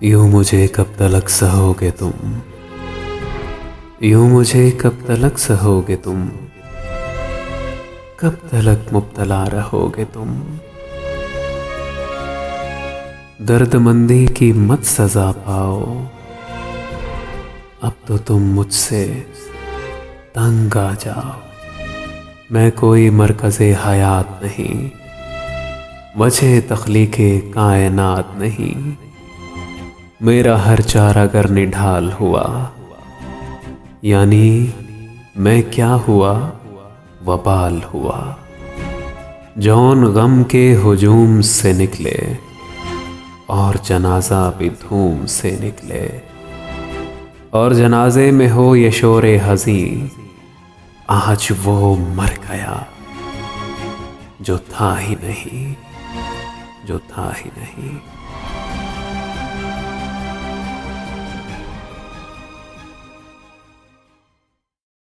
यूं मुझे कब तलक सहोगे तुम, यूं मुझे कब तलक सहोगे तुम, कब तलक मुब्तला रहोगे तुम। दर्दमंदी की मत सजा पाओ, अब तो तुम मुझसे तंग आ जाओ। मैं कोई मरकज़े हयात नहीं, वजह तख्लीक़े कायनात नहीं। मेरा हर चारा अगर निढाल हुआ, यानी मैं क्या हुआ, वबाल हुआ। जौन गम के हुजूम से निकले और जनाजा भी धूम से निकले। और जनाजे में हो ये शोरे हज़ीं, आज वो मर गया जो था ही नहीं, जो था ही नहीं।